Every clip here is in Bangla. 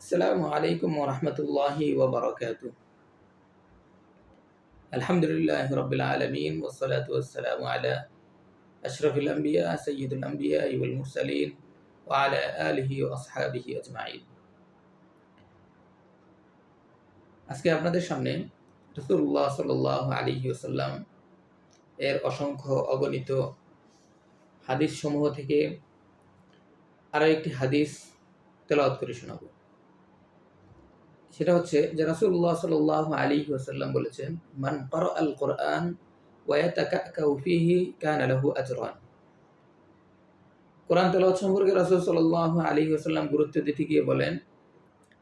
আসসালামু আলাইকুম ওয়া রাহমাতুল্লাহি ওয়া বারাকাতুহু। আলহামদুলিল্লাহি রাব্বিল আলামিন ওয়াস সালাতু ওয়াস সালামু আলা আশরাফিল আম্বিয়া সাইয়্যিদুল আম্বিয়া ওয়াল মুরসালিন ওয়া আলা আলিহি ওয়া আসহাবিহি আজমাইন। আজকে আপনাদের সামনে রাসূলুল্লাহ সাল্লাল্লাহু আলাইহি ওয়াসাল্লাম এর অসংখ্য অগণিত হাদিস সমূহ থেকে আরো একটি হাদিস তেলাওয়াত করে শোনাবো। সেটা হচ্ছে যে রাসূলুল্লাহ সাল্লাল্লাহু আলাইহি ওয়াসাল্লাম বলেছেন, মান ক্বারাআল কুরআন ওয়া ইয়াতাকাক্কাউ ফীহি কানা লাহু আজরান। কোরআন তেলাওয়াত সম্পর্কে রাসূল সাল্লাল্লাহু আলাইহি ওয়াসাল্লাম গুরুত্ব দিতে গিয়ে বলেন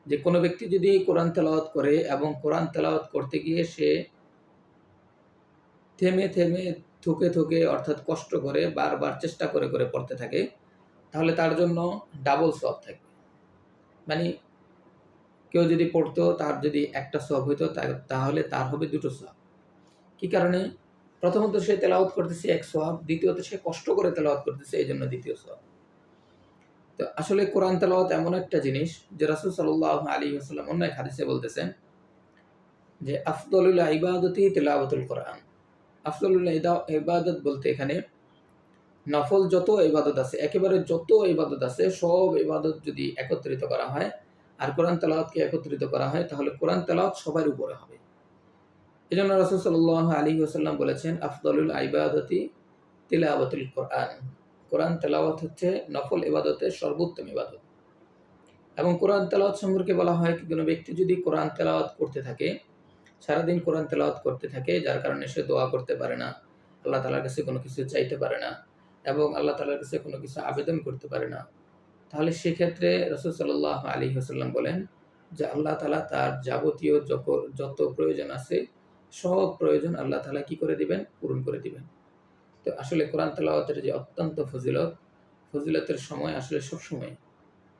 যে কোনো ব্যক্তি যদি কোরআন তেলাওয়াত করে এবং কোরআন তেলাওয়াত করতে গিয়ে সে থেমে থেমে থুকে থুকে অর্থাৎ কষ্ট করে বারবার চেষ্টা করে করে পড়তে থাকে, তাহলে তার জন্য ডাবল সওয়াব থাকবে। মানে কেউ যদি পড়তো, তার যদি একটা সওয়াব হইতো তাহলে তার হবে দুটো সওয়াব। কি কারণে? প্রথমত সে তেলাওয়াত করতেছে এক সওয়াব, দ্বিতীয়ত সে কষ্ট করে তেলাওয়াত করতেছে এইজন্য দ্বিতীয় সওয়াব। তো আসলে কোরআন তেলাওয়াত এমন একটা জিনিস যে রাসূল সাল্লাল্লাহু আলাইহি ওয়াসাল্লাম অন্য এক হাদিসে বলতেছেন যে আফদলুল ইবাদতি তিলাওয়াতুল কোরআন। আফদলুল ইবাদত বলতে এখানে নফল যত ইবাদত আছে, একেবারে যত ইবাদত আছে সব ইবাদত যদি একত্রিত করা হয় আর কোরআন তেলাওয়াতকে একত্রিত করা হয়, তাহলে কোরআন তেলাওয়াত সবার উপরে হবে। এজন্য রাসূল সাল্লাল্লাহু আলাইহি ওয়াসাল্লাম বলেছেন আফদলুল ইবাদতি তিলাওয়াতুল কোরআন। কোরআন তেলাওয়াত হচ্ছে নফল ইবাদতের সর্বোত্তম ইবাদত। এবং কোরআন তেলাওয়াত সম্পর্কে বলা হয় কি কোনো ব্যক্তি যদি কোরআন তেলাওয়াত করতে থাকে, সারাদিন কোরআন তেলাওয়াত করতে থাকে, যার কারণে সে দোয়া করতে পারে না, আল্লাহ তাআলার কাছে কোনো কিছু চাইতে পারে না এবং আল্লাহ তাআলার কাছে কোনো কিছু আবেদন করতে পারে না, তাহলে সেক্ষেত্রে রাসূল সাল্লাল্লাহু আলাইহি ওয়াসাল্লাম বলেন যে আল্লাহ তাআলা তার যাবতীয় যত প্রয়োজন আছে সব প্রয়োজন আল্লাহ তাআলা কি করে দিবেন? পূরণ করে দিবেন। তো আসলে কোরআন তেলাওয়াতের যে অত্যন্ত ফজিলতের সময় আসলে সবসময়,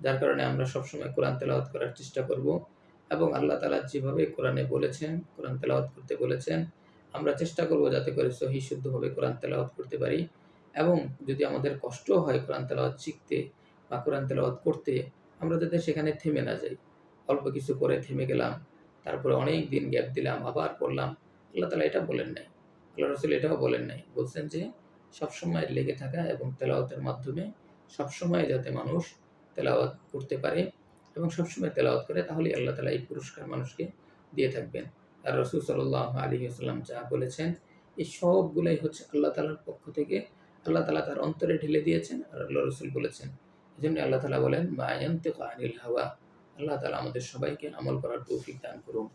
যার কারণে আমরা সবসময় কোরআন তেলাওয়াত করার চেষ্টা করব এবং আল্লাহ তাআলা যেভাবে কোরআনে বলেছেন, কোরআন তেলাওয়াত করতে বলেছেন, আমরা চেষ্টা করব যাতে করে সহিহ শুদ্ধভাবে কোরআন তেলাওয়াত করতে পারি। এবং যদি আমাদের কষ্ট হয় কোরআন তেলাওয়াত শিখতে বা কোরআন তেলাওয়াত করতে, আমরা যাতে সেখানে থেমে না যাই। অল্প কিছু করে থেমে গেলাম, তারপরে অনেক দিন গ্যাপ দিলাম, আবার পড়লাম। আল্লাহ তাআলা এটা বলেন নাই। আল্লাহ রাসূল এটাও বলেন নাই। বলছেন যে সবসময় লেগে থাকা এবং তেলাওয়াতের মাধ্যমে সবসময় যাতে মানুষ তেলাওয়াত করতে পারে এবং সবসময় তেলাওয়াত করে, তাহলেই আল্লাহ তাআলা এই পুরস্কার মানুষকে দিয়ে থাকবেন। আর রাসূল সাল্লাল্লাহু আলাইহি ওয়াসাল্লাম যা বলেছেন এই সবগুলাই হচ্ছে আল্লাহ তাআলার পক্ষ থেকে, আল্লাহ তাআলা তার অন্তরে ঢেলে দিয়েছেন আর আল্লাহ রাসূল বলেছেন। এজন্য আল্লাহ তাআলা বলেন মা ইয়ানতিকু আনিল হাওয়া। আল্লাহ তাআলা আমাদের সবাইকে আমল করার তৌফিক দান করুন।